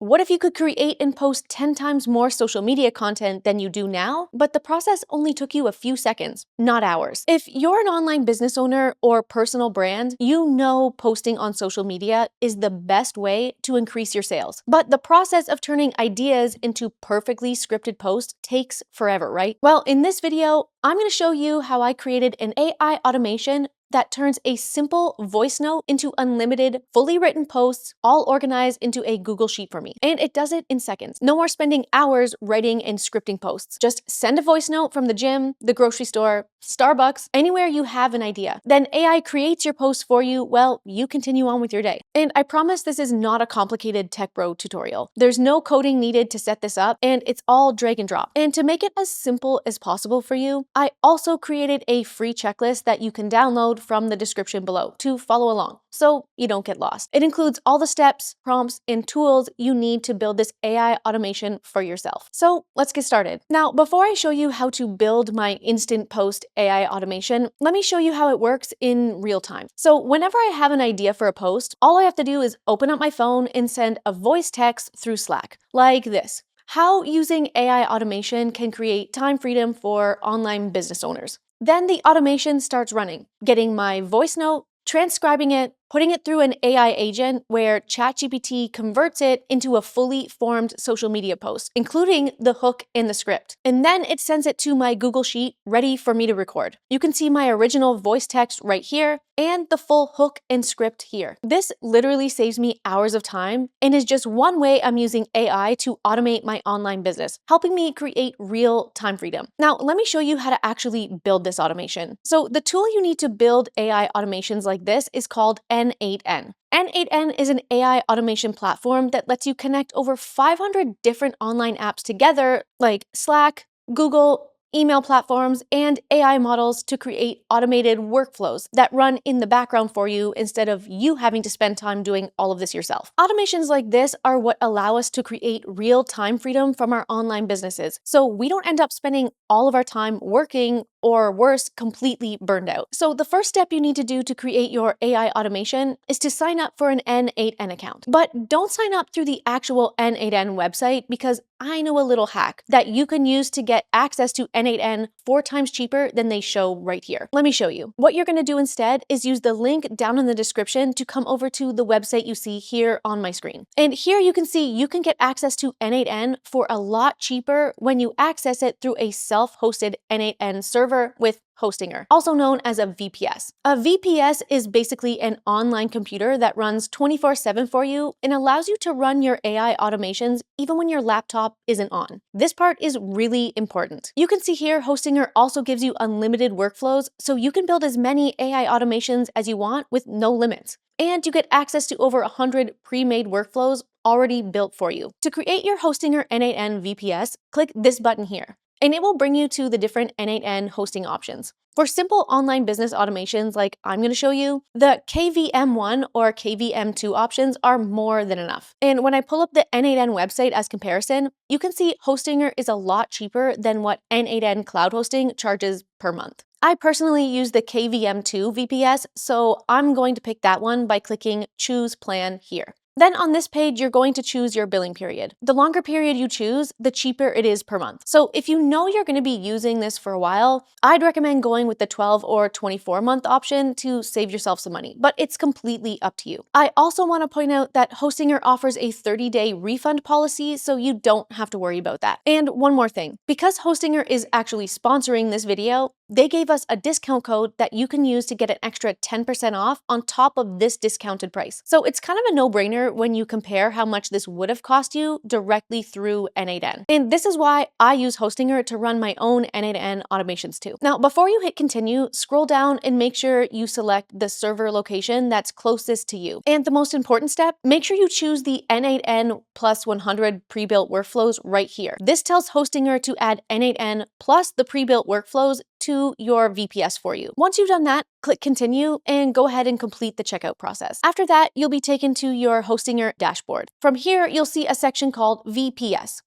What if you could create and post 10 times more social media content than you do now, but the process only took you a few seconds, not hours? If you're an online business owner or personal brand, you know posting on social media is the best way to increase your sales. But the process of turning ideas into perfectly scripted posts takes forever, right? Well, in this video, I'm going to show you how I created an AI automation that turns a simple voice note into unlimited, fully written posts, all organized into a Google Sheet for me. And it does it in seconds. No more spending hours writing and scripting posts. Just send a voice note from the gym, the grocery store, Starbucks, anywhere you have an idea. Then AI creates your post for you while you continue on with your day. And I promise this is not a complicated tech bro tutorial. There's no coding needed to set this up, and it's all drag and drop. And to make it as simple as possible for you, I also created a free checklist that you can download from the description below to follow along so you don't get lost. It includes all the steps, prompts, and tools you need to build this AI automation for yourself. So let's get started. Now, before I show you how to build my instant post AI automation, let me show you how it works in real time. So whenever I have an idea for a post, all I have to do is open up my phone and send a voice text through Slack, like this: how using AI automation can create time freedom for online business owners. Then the automation starts running, getting my voice note, transcribing it, putting it through an AI agent where ChatGPT converts it into a fully formed social media post, including the hook in the script. And then it sends it to my Google Sheet ready for me to record. You can see my original voice text right here and the full hook and script here. This literally saves me hours of time and is just one way I'm using AI to automate my online business, helping me create real time freedom. Now, let me show you how to actually build this automation. So the tool you need to build AI automations like this is called N8N. N8N is an AI automation platform that lets you connect over 500 different online apps together, like Slack, Google, email platforms, and AI models to create automated workflows that run in the background for you instead of you having to spend time doing all of this yourself. Automations like this are what allow us to create real time freedom from our online businesses, so we don't end up spending all of our time working, or worse, completely burned out. So the first step you need to do to create your AI automation is to sign up for an N8N account. But don't sign up through the actual N8N website, because I know a little hack that you can use to get access to N8N 4 times cheaper than they show right here. Let me show you. What you're gonna do instead is use the link down in the description to come over to the website you see here on my screen. And here you can see you can get access to N8N for a lot cheaper when you access it through a self-hosted N8N server with Hostinger, also known as a VPS. A VPS is basically an online computer that runs 24/7 for you and allows you to run your AI automations even when your laptop isn't on. This part is really important. You can see here Hostinger also gives you unlimited workflows, so you can build as many AI automations as you want with no limits. And you get access to over 100 pre-made workflows already built for you. To create your Hostinger N8N VPS, click this button here, and it will bring you to the different N8N hosting options. For simple online business automations like I'm going to show you, the KVM1 or KVM2 options are more than enough. And when I pull up the N8N website as comparison, you can see Hostinger is a lot cheaper than what N8N cloud hosting charges per month. I personally use the KVM2 VPS, so I'm going to pick that one by clicking Choose Plan here. Then on this page, you're going to choose your billing period. The longer period you choose, the cheaper it is per month. So if you know you're going to be using this for a while, I'd recommend going with the 12 or 24 month option to save yourself some money, but it's completely up to you. I also want to point out that Hostinger offers a 30-day refund policy, so you don't have to worry about that. And one more thing, because Hostinger is actually sponsoring this video, they gave us a discount code that you can use to get an extra 10% off on top of this discounted price. So it's kind of a no-brainer when you compare how much this would have cost you directly through N8N. And this is why I use Hostinger to run my own N8N automations too. Now, before you hit continue, scroll down and make sure you select the server location that's closest to you. And the most important step, make sure you choose the N8N plus 100 pre-built workflows right here. This tells Hostinger to add N8N plus the pre-built workflows to your VPS for you. Once you've done that, click continue and go ahead and complete the checkout process. After that, you'll be taken to your Hostinger dashboard. From here, you'll see a section called VPS.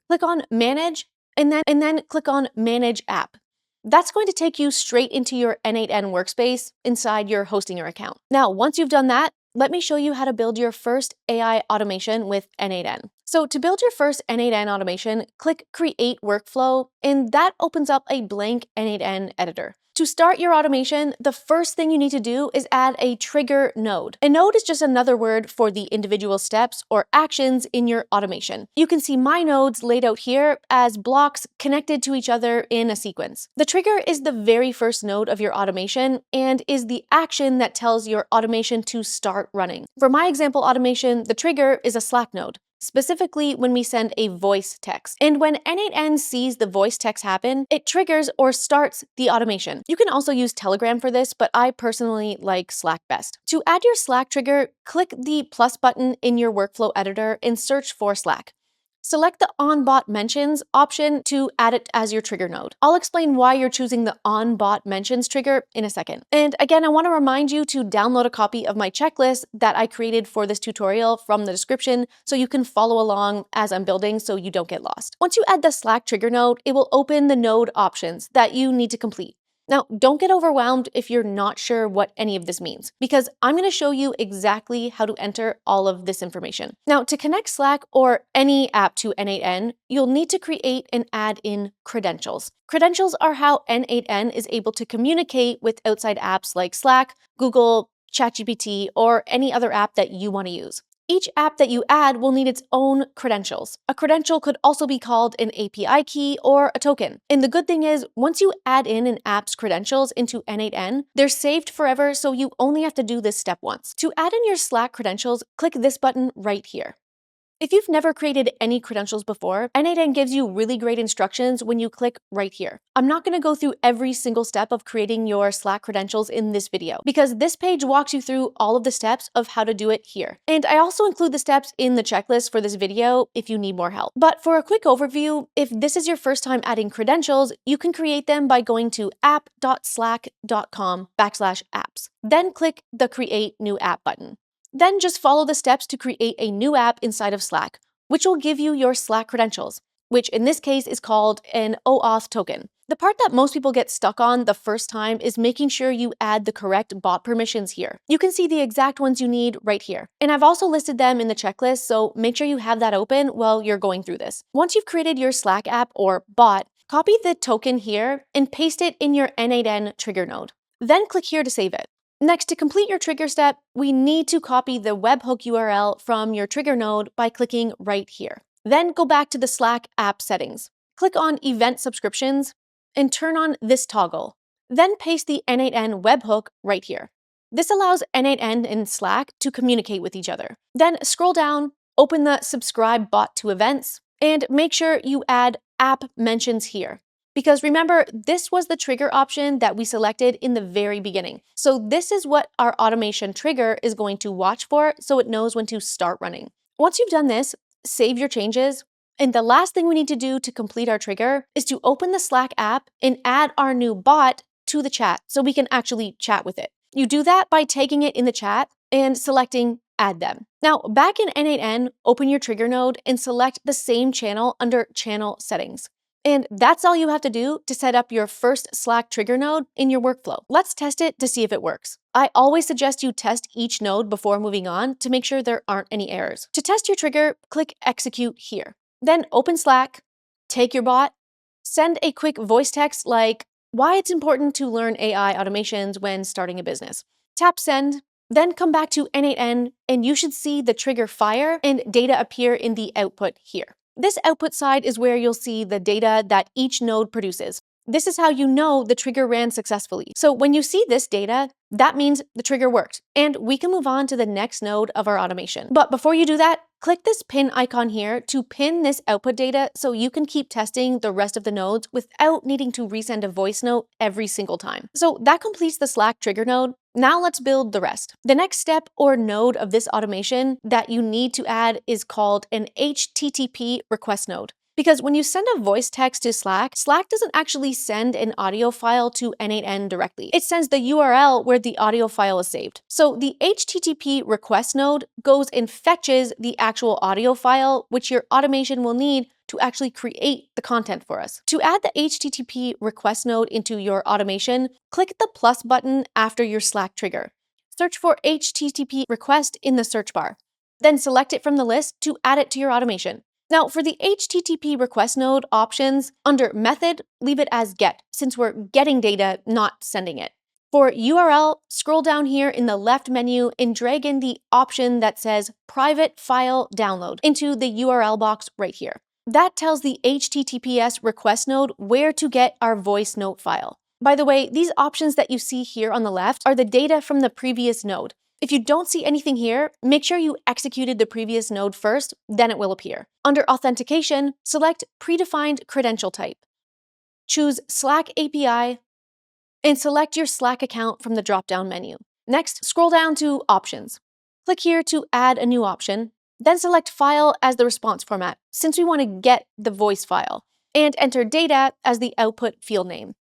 Click on Manage and then click on Manage App. That's going to take you straight into your N8N workspace inside your Hostinger account. Now, once you've done that, let me show you how to build your first AI automation with N8N. So to build your first N8N automation, click Create Workflow, and that opens up a blank N8N editor. To start your automation, the first thing you need to do is add a trigger node. A node is just another word for the individual steps or actions in your automation. You can see my nodes laid out here as blocks connected to each other in a sequence. The trigger is the very first node of your automation and is the action that tells your automation to start running. For my example automation, the trigger is a Slack node, specifically when we send a voice text. And when N8N sees the voice text happen, it triggers or starts the automation. You can also use Telegram for this, but I personally like Slack best. To add your Slack trigger, click the plus button in your workflow editor and search for Slack. Select the OnBot Mentions option to add it as your trigger node. I'll explain why you're choosing the OnBot Mentions trigger in a second. And again, I want to remind you to download a copy of my checklist that I created for this tutorial from the description so you can follow along as I'm building so you don't get lost. Once you add the Slack trigger node, it will open the node options that you need to complete. Now, don't get overwhelmed if you're not sure what any of this means, because I'm going to show you exactly how to enter all of this information. Now, to connect Slack or any app to N8N, you'll need to create and add in credentials. Credentials are how N8N is able to communicate with outside apps like Slack, Google, ChatGPT, or any other app that you want to use. Each app that you add will need its own credentials. A credential could also be called an API key or a token. And the good thing is, once you add in an app's credentials into N8N, they're saved forever, so you only have to do this step once. To add in your Slack credentials, click this button right here. If you've never created any credentials before, N8N gives you really great instructions when you click right here. I'm not going to go through every single step of creating your Slack credentials in this video, because this page walks you through all of the steps of how to do it here. And I also include the steps in the checklist for this video if you need more help. But for a quick overview, if this is your first time adding credentials, you can create them by going to app.slack.com/apps. Then click the Create New App button. Then just follow the steps to create a new app inside of Slack, which will give you your Slack credentials, which in this case is called an OAuth token. The part that most people get stuck on the first time is making sure you add the correct bot permissions here. You can see the exact ones you need right here. And I've also listed them in the checklist, so make sure you have that open while you're going through this. Once you've created your Slack app or bot, copy the token here and paste it in your N8N trigger node. Then click here to save it. Next, to complete your trigger step, we need to copy the webhook URL from your trigger node by clicking right here. Then go back to the Slack app settings. Click on Event Subscriptions and turn on this toggle. Then paste the N8N webhook right here. This allows N8N and Slack to communicate with each other. Then scroll down, open the Subscribe bot to events, and make sure you add app mentions here. Because remember, this was the trigger option that we selected in the very beginning. So this is what our automation trigger is going to watch for so it knows when to start running. Once you've done this, save your changes. And the last thing we need to do to complete our trigger is to open the Slack app and add our new bot to the chat so we can actually chat with it. You do that by tagging it in the chat and selecting Add them. Now, back in N8N, open your trigger node and select the same channel under Channel Settings. And that's all you have to do to set up your first Slack trigger node in your workflow. Let's test it to see if it works. I always suggest you test each node before moving on to make sure there aren't any errors. To test your trigger, click Execute here. Then open Slack, take your bot, send a quick voice text like why it's important to learn AI automations when starting a business. Tap Send, then come back to N8N, and you should see the trigger fire and data appear in the output here. This output side is where you'll see the data that each node produces. This is how you know the trigger ran successfully. So when you see this data, that means the trigger worked, and we can move on to the next node of our automation. But before you do that, click this pin icon here to pin this output data so you can keep testing the rest of the nodes without needing to resend a voice note every single time. So that completes the Slack trigger node. Now let's build the rest. The next step or node of this automation that you need to add is called an HTTP request node. Because when you send a voice text to Slack, Slack doesn't actually send an audio file to N8N directly. It sends the URL where the audio file is saved. So the HTTP request node goes and fetches the actual audio file, which your automation will need to actually create the content for us. To add the HTTP request node into your automation, click the plus button after your Slack trigger. Search for HTTP request in the search bar. Then select it from the list to add it to your automation. Now, for the HTTP request node options, under Method, leave it as Get, since we're getting data, not sending it. For URL, scroll down here in the left menu and drag in the option that says Private File Download into the URL box right here. That tells the HTTPS request node where to get our voice note file. By the way, these options that you see here on the left are the data from the previous node. If you don't see anything here, make sure you executed the previous node first, then it will appear. Under Authentication, select Predefined Credential Type. Choose Slack API, and select your Slack account from the drop-down menu. Next, scroll down to Options. Click here to add a new option, then select File as the response format, since we want to get the voice file, and enter Data as the output field name.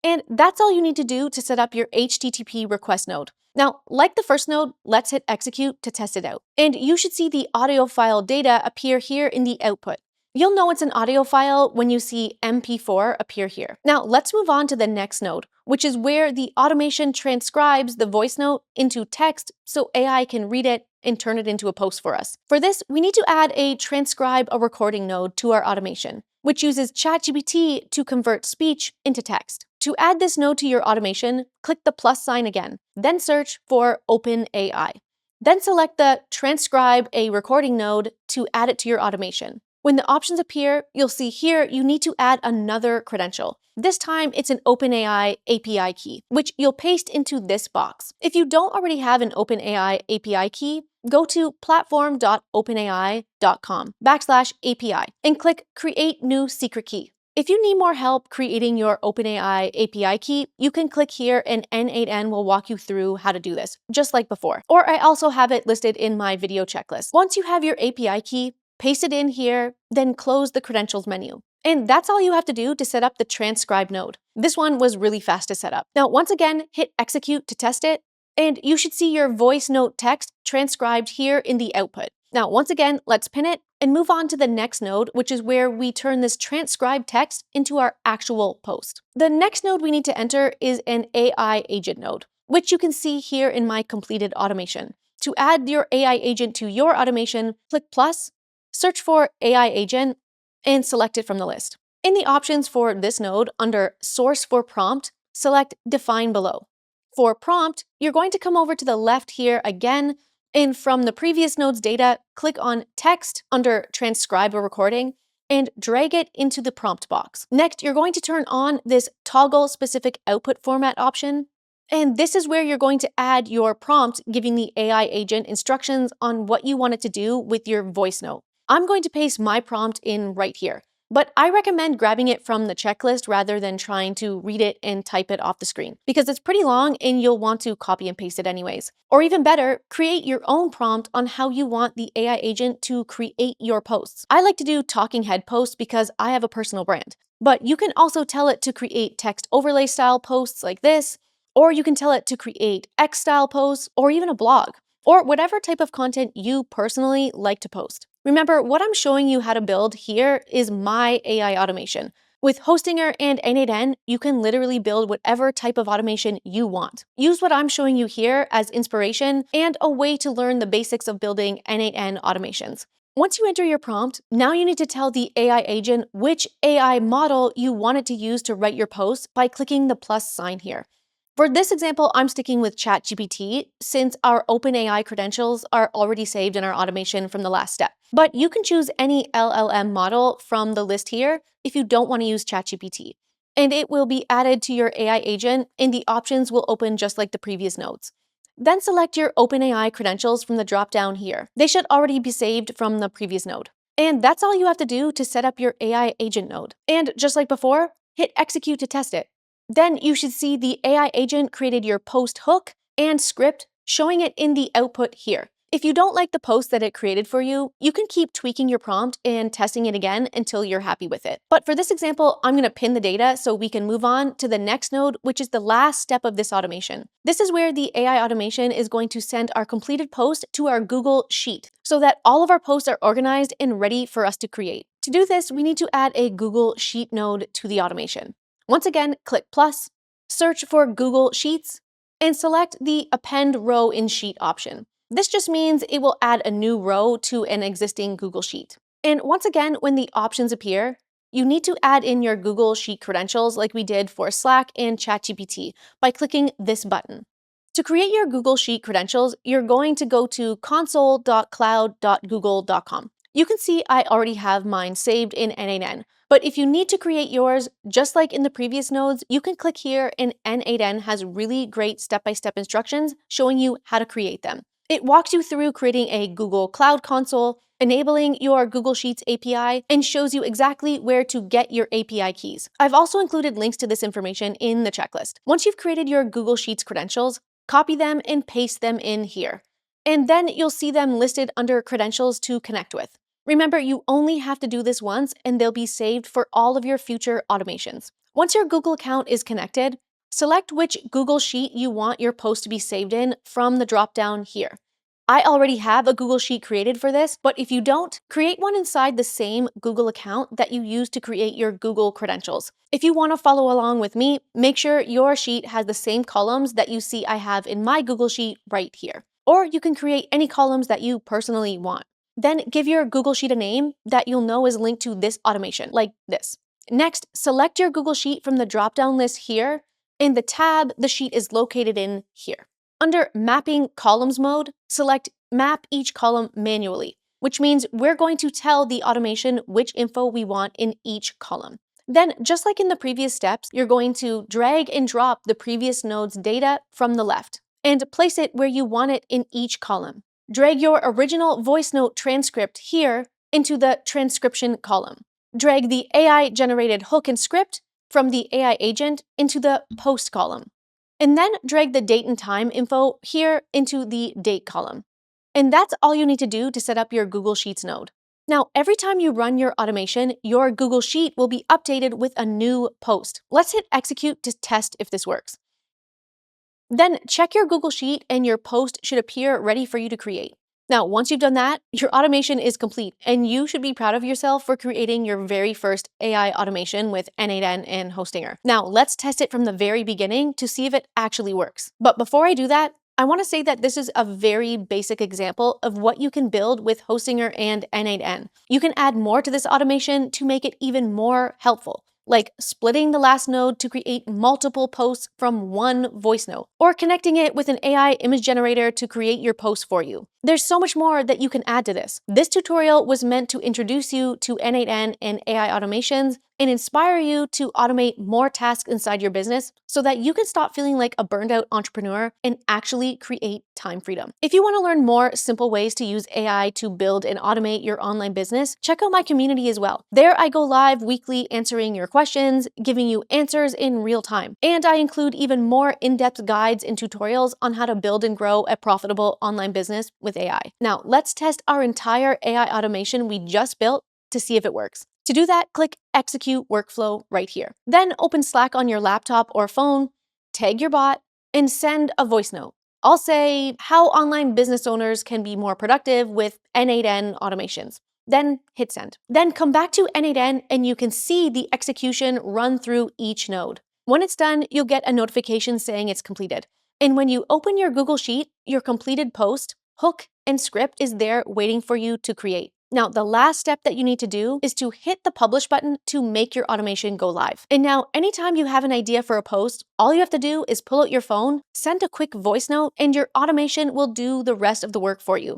And that's all you need to do to set up your HTTP request node. Now, like the first node, let's hit Execute to test it out. And you should see the audio file data appear here in the output. You'll know it's an audio file when you see MP4 appear here. Now, let's move on to the next node, which is where the automation transcribes the voice note into text so AI can read it and turn it into a post for us. For this, we need to add a transcribe a recording node to our automation, which uses ChatGPT to convert speech into text. To add this node to your automation, click the plus sign again, then search for OpenAI. Then select the Transcribe a Recording node to add it to your automation. When the options appear, you'll see here you need to add another credential. This time it's an OpenAI API key, which you'll paste into this box. If you don't already have an OpenAI API key, go to platform.openai.com/API and click Create New Secret Key. If you need more help creating your OpenAI API key, you can click here and N8N will walk you through how to do this, just like before. Or I also have it listed in my video checklist. Once you have your API key, paste it in here, then close the credentials menu. And that's all you have to do to set up the transcribe node. This one was really fast to set up. Now, once again, hit Execute to test it, and you should see your voice note text transcribed here in the output. Now, once again, let's pin it and move on to the next node, which is where we turn this transcribed text into our actual post. The next node we need to enter is an AI agent node, which you can see here in my completed automation. To add your AI agent to your automation, click plus, search for AI agent, and select it from the list. In the options for this node, under Source for Prompt, select Define Below. For prompt, you're going to come over to the left here again, and from the previous node's data, click on Text under Transcribe a Recording and drag it into the prompt box. Next, you're going to turn on this Toggle Specific Output Format option, and this is where you're going to add your prompt, giving the AI agent instructions on what you want it to do with your voice note. I'm going to paste my prompt in right here, but I recommend grabbing it from the checklist rather than trying to read it and type it off the screen, because it's pretty long and you'll want to copy and paste it anyways. Or even better, create your own prompt on how you want the AI agent to create your posts. I like to do talking head posts because I have a personal brand, but you can also tell it to create text overlay style posts like this, or you can tell it to create X style posts, or even a blog, or whatever type of content you personally like to post. Remember, what I'm showing you how to build here is my AI automation. With Hostinger and N8N, you can literally build whatever type of automation you want. Use what I'm showing you here as inspiration and a way to learn the basics of building N8N automations. Once you enter your prompt, now you need to tell the AI agent which AI model you want it to use to write your post by clicking the plus sign here. For this example, I'm sticking with ChatGPT since our OpenAI credentials are already saved in our automation from the last step. But you can choose any LLM model from the list here if you don't want to use ChatGPT. And it will be added to your AI agent and the options will open just like the previous nodes. Then select your OpenAI credentials from the drop-down here. They should already be saved from the previous node. And that's all you have to do to set up your AI agent node. And just like before, hit Execute to test it. Then you should see the AI agent created your post hook and script, showing it in the output here. If you don't like the post that it created for you, you can keep tweaking your prompt and testing it again until you're happy with it. But for this example, I'm going to pin the data so we can move on to the next node, which is the last step of this automation. This is where the AI automation is going to send our completed post to our Google Sheet so that all of our posts are organized and ready for us to create. To do this, we need to add a Google Sheet node to the automation. Once again, click plus, search for Google Sheets, and select the Append Row in Sheet option. This just means it will add a new row to an existing Google Sheet. And once again, when the options appear, you need to add in your Google Sheet credentials like we did for Slack and ChatGPT by clicking this button. To create your Google Sheet credentials, you're going to go to console.cloud.google.com. You can see I already have mine saved in N8N, but if you need to create yours, just like in the previous nodes, you can click here and N8N has really great step-by-step instructions showing you how to create them. It walks you through creating a Google Cloud Console, enabling your Google Sheets API, and shows you exactly where to get your API keys. I've also included links to this information in the checklist. Once you've created your Google Sheets credentials, copy them and paste them in here. And then you'll see them listed under credentials to connect with. Remember, you only have to do this once and they'll be saved for all of your future automations. Once your Google account is connected, select which Google Sheet you want your post to be saved in from the drop-down here. I already have a Google Sheet created for this, but if you don't, create one inside the same Google account that you use to create your Google credentials. If you want to follow along with me, make sure your sheet has the same columns that you see I have in my Google Sheet right here. Or you can create any columns that you personally want. Then give your Google Sheet a name that you'll know is linked to this automation, like this. Next, select your Google Sheet from the drop-down list here, and the tab the sheet is located in here. Under Mapping Columns mode, select Map each column manually, which means we're going to tell the automation which info we want in each column. Then, just like in the previous steps, you're going to drag and drop the previous node's data from the left and place it where you want it in each column. Drag your original voice note transcript here into the transcription column. Drag the AI-generated hook and script from the AI agent into the post column. And then drag the date and time info here into the date column. And that's all you need to do to set up your Google Sheets node. Now, every time you run your automation, your Google Sheet will be updated with a new post. Let's hit execute to test if this works. Then check your Google Sheet and your post should appear ready for you to create. Now, once you've done that, your automation is complete, and you should be proud of yourself for creating your very first AI automation with N8N and Hostinger. Now, let's test it from the very beginning to see if it actually works. But before I do that, I want to say that this is a very basic example of what you can build with Hostinger and N8N. You can add more to this automation to make it even more helpful, like splitting the last node to create multiple posts from one voice note, or connecting it with an AI image generator to create your post for you. There's so much more that you can add to this. This tutorial was meant to introduce you to N8N and AI automations and inspire you to automate more tasks inside your business so that you can stop feeling like a burned out entrepreneur and actually create time freedom. If you want to learn more simple ways to use AI to build and automate your online business, check out my community as well. There I go live weekly answering your questions, giving you answers in real time. And I include even more in-depth guides and tutorials on how to build and grow a profitable online business with AI. Now, let's test our entire AI automation we just built to see if it works. To do that, click Execute Workflow right here. Then open Slack on your laptop or phone, tag your bot, and send a voice note. I'll say how online business owners can be more productive with N8N automations. Then hit send. Then come back to N8N and you can see the execution run through each node. When it's done, you'll get a notification saying it's completed. And when you open your Google Sheet, your completed post, hook, and script is there waiting for you to create. Now, the last step that you need to do is to hit the publish button to make your automation go live. And now, anytime you have an idea for a post, all you have to do is pull out your phone, send a quick voice note, and your automation will do the rest of the work for you.